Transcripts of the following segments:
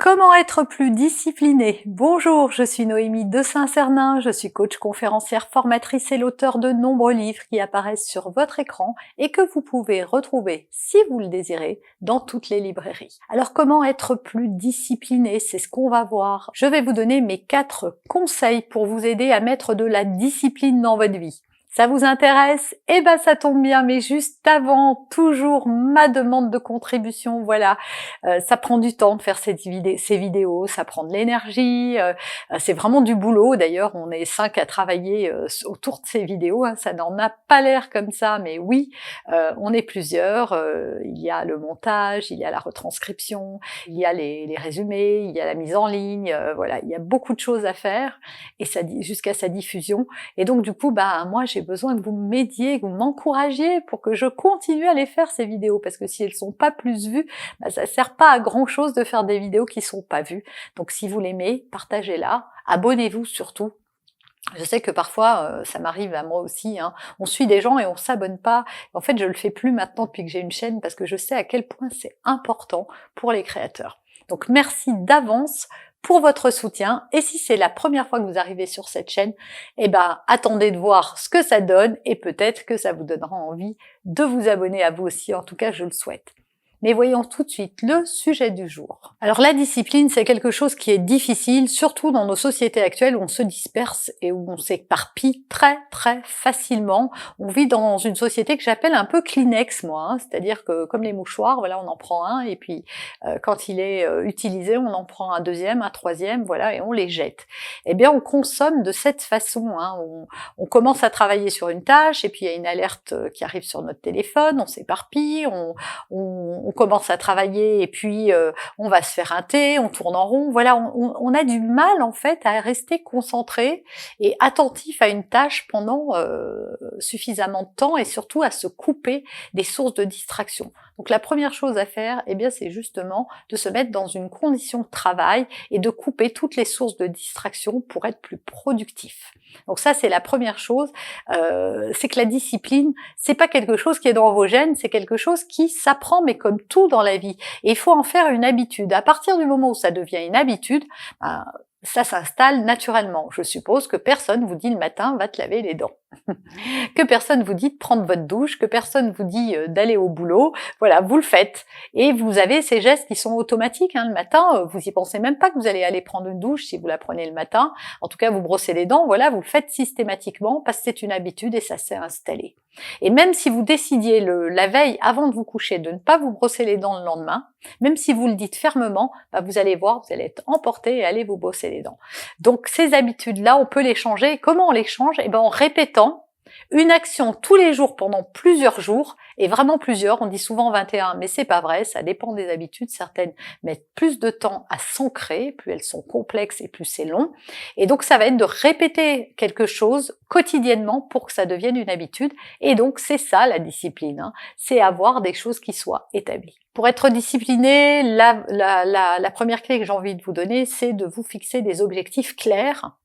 Comment être plus discipliné? Bonjour, je suis Noémie de Saint-Cernin, je suis coach conférencière formatrice et l'auteur de nombreux livres qui apparaissent sur votre écran et que vous pouvez retrouver, si vous le désirez, dans toutes les librairies. Alors comment être plus discipliné? C'est ce qu'on va voir. Je vais vous donner mes 4 conseils pour vous aider à mettre de la discipline dans votre vie. Ça vous intéresse? Eh ben ça tombe bien, mais juste avant, toujours ma demande de contribution, voilà. Ça prend du temps de faire ces vidéos, ça prend de l'énergie, c'est vraiment du boulot. D'ailleurs, on est 5 à travailler autour de ces vidéos, hein. Ça n'en a pas l'air comme ça, mais oui, on est plusieurs. Il y a le montage, il y a la retranscription, il y a les résumés, il y a la mise en ligne, voilà, il y a beaucoup de choses à faire, et ça jusqu'à sa diffusion. Et donc du coup, moi j'ai besoin que vous m'aidiez, que vous m'encouragiez pour que je continue à les faire ces vidéos, parce que si elles sont pas plus vues, ça sert pas à grand chose de faire des vidéos qui sont pas vues. Donc si vous l'aimez, partagez-la, abonnez-vous surtout. Je sais que parfois, ça m'arrive à moi aussi, hein. On suit des gens et on s'abonne pas. En fait, je le fais plus maintenant depuis que j'ai une chaîne, parce que je sais à quel point c'est important pour les créateurs. Donc merci d'avance pour votre soutien, et si c'est la première fois que vous arrivez sur cette chaîne, attendez de voir ce que ça donne, et peut-être que ça vous donnera envie de vous abonner à vous aussi, en tout cas je le souhaite. Mais voyons tout de suite le sujet du jour. Alors la discipline, c'est quelque chose qui est difficile, surtout dans nos sociétés actuelles où on se disperse et où on s'éparpille très facilement. On vit dans une société que j'appelle un peu Kleenex, moi, hein. C'est-à-dire que comme les mouchoirs, voilà, on en prend un, et puis quand il est utilisé, on en prend un deuxième, un troisième, voilà, et on les jette. Eh bien, on consomme de cette façon, hein. On commence à travailler sur une tâche, et puis il y a une alerte qui arrive sur notre téléphone, on s'éparpille, on commence à travailler, et puis on va se faire un thé, on tourne en rond, voilà, on a du mal en fait à rester concentré et attentif à une tâche pendant suffisamment de temps, et surtout à se couper des sources de distraction. Donc la première chose à faire, c'est justement de se mettre dans une condition de travail et de couper toutes les sources de distraction pour être plus productif. Donc ça, c'est la première chose, c'est que la discipline, c'est pas quelque chose qui est dans vos gènes, c'est quelque chose qui s'apprend, mais comme tout dans la vie. Et il faut en faire une habitude. À partir du moment où ça devient une habitude, ça s'installe naturellement. Je suppose que personne vous dit le matin, va te laver les dents. Que personne vous dit de prendre votre douche, que personne vous dit d'aller au boulot. Voilà, vous le faites. Et vous avez ces gestes qui sont automatiques, hein. Le matin, vous y pensez même pas que vous allez aller prendre une douche si vous la prenez le matin. En tout cas, vous brossez les dents, voilà, vous le faites systématiquement parce que c'est une habitude et ça s'est installé. Et même si vous décidiez la veille, avant de vous coucher, de ne pas vous brosser les dents le lendemain, même si vous le dites fermement, vous allez voir, vous allez être emporté et aller vous brosser les dents. Donc ces habitudes-là, on peut les changer. Comment on les change? En répétant une action tous les jours pendant plusieurs jours, et vraiment plusieurs, on dit souvent 21, mais c'est pas vrai, ça dépend des habitudes. Certaines mettent plus de temps à s'ancrer, plus elles sont complexes et plus c'est long. Et donc ça va être de répéter quelque chose quotidiennement pour que ça devienne une habitude. Et donc c'est ça la discipline, hein. C'est avoir des choses qui soient établies. Pour être discipliné, la première clé que j'ai envie de vous donner, c'est de vous fixer des objectifs clairs,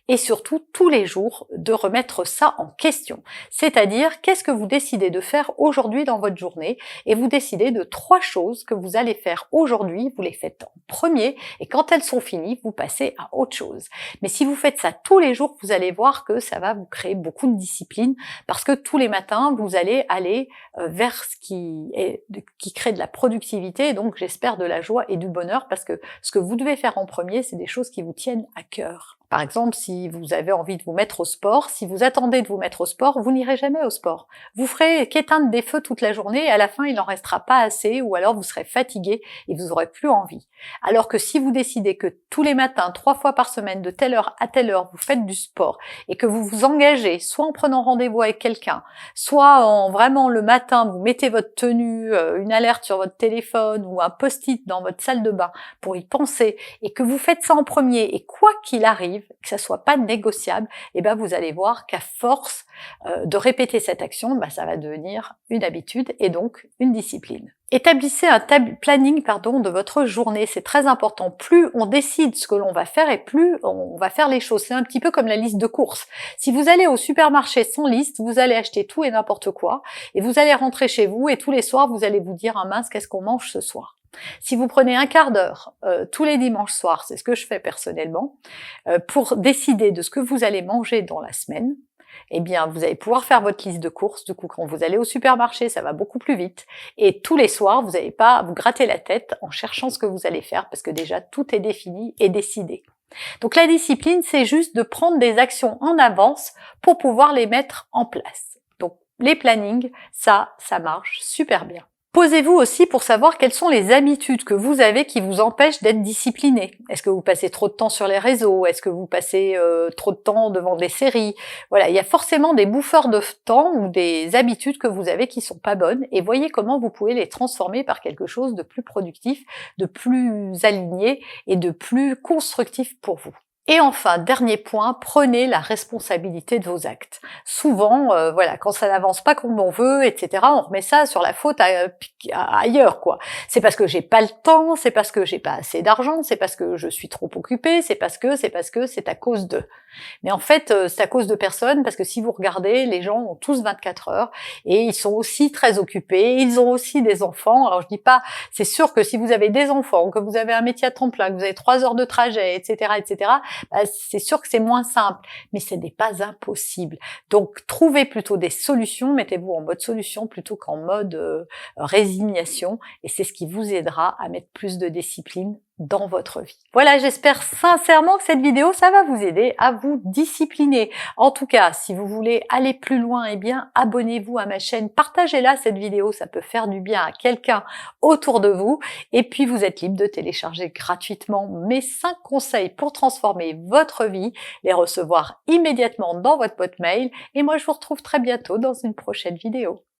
et surtout tous les jours de remettre ça en question. C'est-à-dire, qu'est-ce que vous décidez de faire aujourd'hui dans votre journée, et vous décidez de 3 choses que vous allez faire aujourd'hui, vous les faites en premier, et quand elles sont finies, vous passez à autre chose. Mais si vous faites ça tous les jours, vous allez voir que ça va vous créer beaucoup de discipline, parce que tous les matins, vous allez aller vers ce qui crée de la productivité, et donc j'espère de la joie et du bonheur, parce que ce que vous devez faire en premier, c'est des choses qui vous tiennent à cœur. Par exemple, si vous avez envie de vous mettre au sport, si vous attendez de vous mettre au sport, vous n'irez jamais au sport. Vous ferez qu'éteindre des feux toute la journée, et à la fin, il n'en restera pas assez, ou alors vous serez fatigué et vous n'aurez plus envie. Alors que si vous décidez que tous les matins, 3 fois par semaine, de telle heure à telle heure, vous faites du sport, et que vous vous engagez, soit en prenant rendez-vous avec quelqu'un, soit en vraiment le matin, vous mettez votre tenue, une alerte sur votre téléphone, ou un post-it dans votre salle de bain pour y penser, et que vous faites ça en premier, et quoi qu'il arrive, que ça soit pas négociable, vous allez voir qu'à force de répéter cette action, ça va devenir une habitude et donc une discipline. Établissez un planning de votre journée, c'est très important. Plus on décide ce que l'on va faire, et plus on va faire les choses. C'est un petit peu comme la liste de courses. Si vous allez au supermarché sans liste, vous allez acheter tout et n'importe quoi, et vous allez rentrer chez vous, et tous les soirs vous allez vous dire: ah mince, qu'est-ce qu'on mange ce soir? Si vous prenez un quart d'heure tous les dimanches soirs, c'est ce que je fais personnellement, pour décider de ce que vous allez manger dans la semaine, eh bien, vous allez pouvoir faire votre liste de courses. Du coup, quand vous allez au supermarché, ça va beaucoup plus vite. Et tous les soirs, vous n'allez pas à vous gratter la tête en cherchant ce que vous allez faire parce que déjà, tout est défini et décidé. Donc la discipline, c'est juste de prendre des actions en avance pour pouvoir les mettre en place. Donc les plannings, ça marche super bien. Posez-vous aussi pour savoir quelles sont les habitudes que vous avez qui vous empêchent d'être discipliné. Est-ce que vous passez trop de temps sur les réseaux? Est-ce que vous passez trop de temps devant des séries? Voilà, il y a forcément des bouffeurs de temps ou des habitudes que vous avez qui sont pas bonnes et voyez comment vous pouvez les transformer par quelque chose de plus productif, de plus aligné et de plus constructif pour vous. Et enfin, dernier point, prenez la responsabilité de vos actes. Souvent, voilà, quand ça n'avance pas comme on veut, etc., on remet ça sur la faute ailleurs, quoi. C'est parce que j'ai pas le temps, c'est parce que j'ai pas assez d'argent, c'est parce que je suis trop occupée, c'est parce que, c'est à cause de. Mais en fait, c'est à cause de personne, parce que si vous regardez, les gens ont tous 24 heures, et ils sont aussi très occupés, ils ont aussi des enfants. Alors je dis pas, c'est sûr que si vous avez des enfants, que vous avez un métier à temps plein, que vous avez 3 heures de trajet, etc., bah, c'est sûr que c'est moins simple, mais ce n'est pas impossible. Donc, trouvez plutôt des solutions, mettez-vous en mode solution plutôt qu'en mode résignation, et c'est ce qui vous aidera à mettre plus de discipline dans votre vie. Voilà, j'espère sincèrement que cette vidéo, ça va vous aider à vous discipliner. En tout cas, si vous voulez aller plus loin, eh bien, abonnez-vous à ma chaîne, partagez-la cette vidéo, ça peut faire du bien à quelqu'un autour de vous. Et puis, vous êtes libre de télécharger gratuitement mes 5 conseils pour transformer votre vie, les recevoir immédiatement dans votre boîte mail. Et moi, je vous retrouve très bientôt dans une prochaine vidéo.